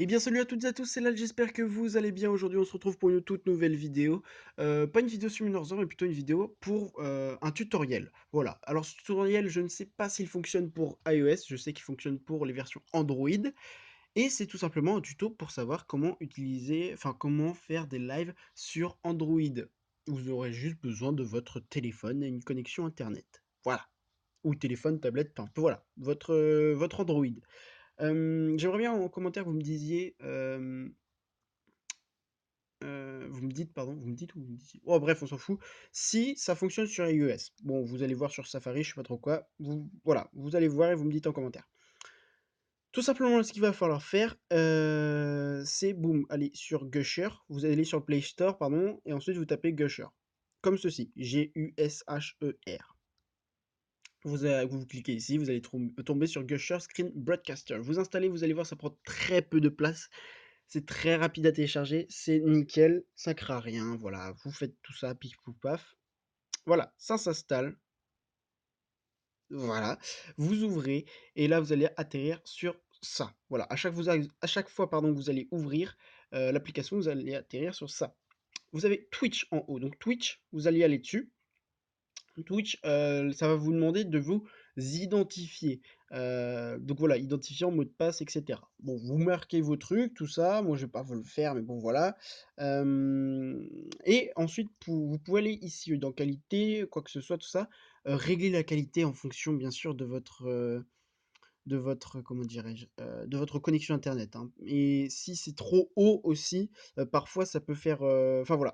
Eh bien salut à toutes et à tous, c'est Lal, j'espère que vous allez bien. Aujourd'hui on se retrouve pour une toute nouvelle vidéo. Pas une vidéo sur Minecraft, mais plutôt une vidéo pour un tutoriel. Voilà, alors ce tutoriel, je ne sais pas s'il fonctionne pour iOS, je sais qu'il fonctionne pour les versions Android. Et c'est tout simplement un tuto pour savoir comment utiliser, enfin comment faire des lives sur Android. Vous aurez juste besoin de votre téléphone et une connexion internet. Voilà. Ou téléphone, tablette, enfin voilà, votre Android. J'aimerais bien en commentaire vous me disiez, vous me dites pardon, vous me dites ou vous me disiez? Oh bref, on s'en fout. Si ça fonctionne sur iOS. Bon, vous allez voir sur Safari, je sais pas trop quoi. Vous voilà, vous allez voir et vous me dites en commentaire. Tout simplement, ce qu'il va falloir faire, c'est boum, aller sur Gusher, vous allez sur le Play Store, pardon, et ensuite vous tapez Gusher. Comme ceci, Gusher. Vous cliquez ici, vous allez tomber sur Gusher Screen Broadcaster. Vous installez, vous allez voir, ça prend très peu de place. C'est très rapide à télécharger, c'est nickel, ça craint rien, voilà, vous faites tout ça, pif pouf paf. Voilà, ça s'installe, voilà, vous ouvrez et là vous allez atterrir sur ça. Voilà, à chaque fois pardon, que vous allez ouvrir l'application, vous allez atterrir sur ça. Vous avez Twitch en haut, donc Twitch, vous allez aller dessus. Twitch, ça va vous demander de vous identifier. Donc voilà, identifiant, mot de passe, et cetera. Bon, vous marquez vos trucs, tout ça. Moi, je vais pas vous le faire, mais bon, voilà. Et ensuite, vous pouvez aller ici dans qualité, quoi que ce soit, tout ça. Régler la qualité en fonction, bien sûr, de votre, comment dirais-je, de votre connexion internet, hein. Et si c'est trop haut aussi, parfois ça peut faire, enfin voilà.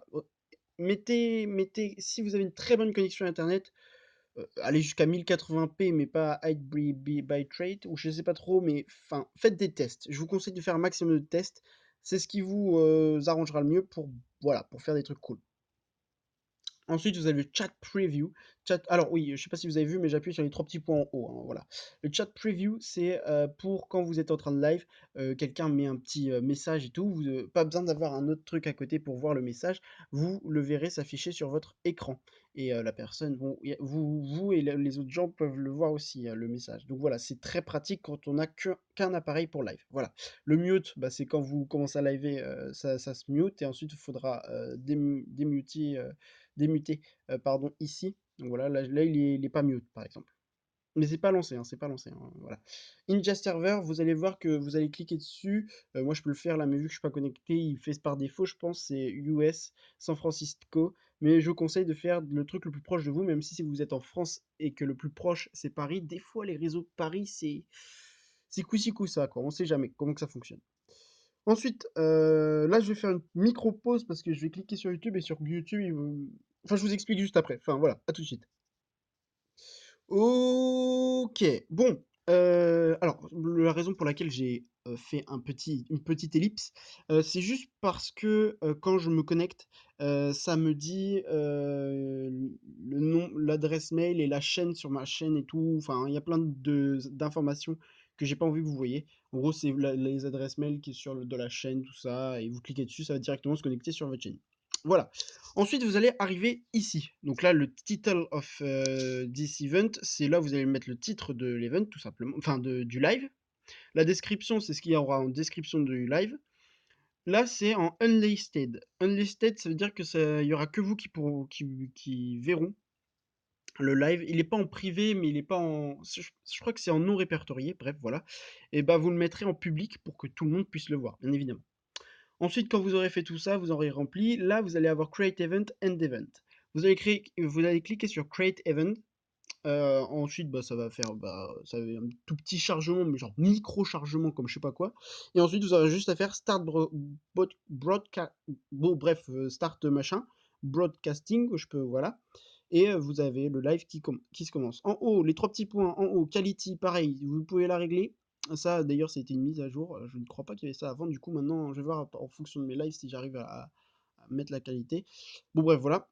Mettez, si vous avez une très bonne connexion internet, allez jusqu'à 1080p, mais pas high bitrate, ou je sais pas trop, mais enfin, faites des tests. Je vous conseille de faire un maximum de tests. C'est ce qui vous arrangera le mieux pour, voilà, pour faire des trucs cool. Ensuite, vous avez le chat preview. Alors oui, je sais pas si vous avez vu, mais j'appuie sur les trois petits points en haut, hein, voilà. Le chat preview, c'est pour quand vous êtes en train de live, quelqu'un met un petit message et tout, pas besoin d'avoir un autre truc à côté pour voir le message, vous le verrez s'afficher sur votre écran. Et la personne, bon, vous et les autres gens peuvent le voir aussi, le message. Donc voilà, c'est très pratique quand on n'a qu'un appareil pour live. Voilà. Le mute, bah, c'est quand vous commencez à liver, ça se mute et ensuite il faudra démuter, pardon, ici. Donc voilà, là il est pas mute, par exemple. Mais c'est pas lancé, hein, c'est pas lancé, hein, voilà. Ninja Server, vous allez voir que vous allez cliquer dessus. Moi, je peux le faire là, mais vu que je suis pas connecté, il fait par défaut, je pense, c'est US, San Francisco. Mais je vous conseille de faire le truc le plus proche de vous, même si vous êtes en France et que le plus proche, c'est Paris. Des fois, les réseaux de Paris, c'est coup-ci coup-ça, quoi. On sait jamais comment que ça fonctionne. Ensuite, là, je vais faire une micro pause parce que je vais cliquer sur YouTube et sur YouTube, enfin, je vous explique juste après. Enfin, voilà, à tout de suite. OK, bon, alors la raison pour laquelle j'ai, fait une petite ellipse, c'est juste parce que, quand je me connecte, ça me dit, le nom, l'adresse mail et la chaîne sur ma chaîne et tout, enfin, il y a plein d'informations que j'ai pas envie que vous voyez. En gros, c'est les adresses mail qui est sur de la chaîne, tout ça, et vous cliquez dessus, ça va directement se connecter sur votre chaîne. Voilà. Ensuite, vous allez arriver ici. Donc là, le title of this event, c'est là où vous allez mettre le titre de l'event, tout simplement, enfin du live. La description, c'est ce qu'il y aura en description du live. Là, c'est en unlisted. Unlisted, ça veut dire que il y aura que vous qui verront le live. Il n'est pas en privé, mais il est pas en. Je crois que c'est en non répertorié. Bref, voilà. Et bah, vous le mettrez en public pour que tout le monde puisse le voir, bien évidemment. Ensuite, quand vous aurez fait tout ça, vous aurez rempli. Là, vous allez avoir Create Event, End Event. Vous allez cliquer sur Create Event. Ensuite, bah, ça va faire ça va un tout petit chargement, mais genre micro chargement comme je sais pas quoi. Et ensuite, vous aurez juste à faire Start Broadcast. Bon, bref, Start machin. Broadcasting, je peux, voilà. Et vous avez le live qui se commence. En haut, les trois petits points, en haut, Quality, pareil, vous pouvez la régler. Ça, d'ailleurs, c'était une mise à jour. Je ne crois pas qu'il y avait ça avant. Du coup, maintenant, je vais voir en fonction de mes lives si j'arrive à mettre la qualité. Bon, bref, voilà.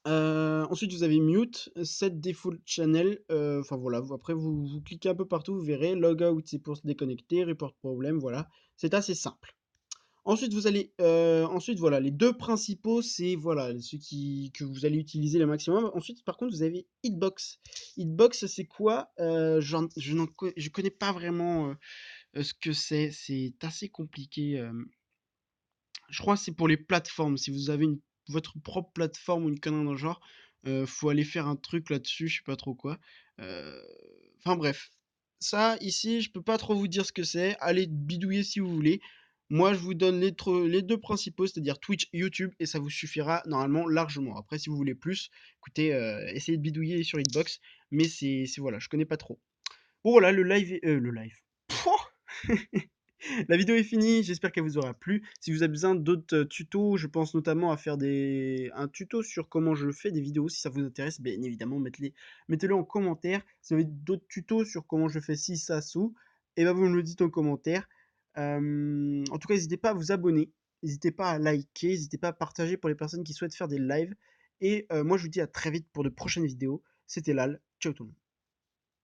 Ensuite, vous avez mute, set default channel, enfin voilà, après vous cliquez un peu partout, vous verrez. Logout, c'est pour se déconnecter, report problème, voilà. C'est assez simple. Ensuite voilà, les 2 principaux, c'est voilà, ceux que vous allez utiliser le maximum. Ensuite, par contre, vous avez Hitbox. Hitbox, c'est quoi? Je connais pas vraiment, ce que c'est assez compliqué, je crois que c'est pour les plateformes. Si vous avez votre propre plateforme ou une connerie dans le genre, faut aller faire un truc là-dessus, je sais pas trop quoi. Euh, Enfin bref, ça ici, je peux pas trop vous dire ce que c'est. Allez bidouiller si vous voulez. Moi, je vous donne les deux principaux, c'est-à-dire Twitch, YouTube, et ça vous suffira normalement largement. Après, si vous voulez plus, écoutez, essayez de bidouiller sur Hitbox, mais voilà, je connais pas trop. Bon voilà, le live. Pouah. La vidéo est finie, j'espère qu'elle vous aura plu. Si vous avez besoin d'autres tutos, je pense notamment à faire un tuto sur comment je fais des vidéos. Si ça vous intéresse, bien évidemment, mettez-le en commentaire. Si vous avez d'autres tutos sur comment je fais ci, ça, sous, et ben vous me le dites en commentaire. En tout cas, n'hésitez pas à vous abonner, n'hésitez pas à liker, n'hésitez pas à partager pour les personnes qui souhaitent faire des lives. Et moi, je vous dis à très vite pour de prochaines vidéos. C'était Lal, ciao tout le monde.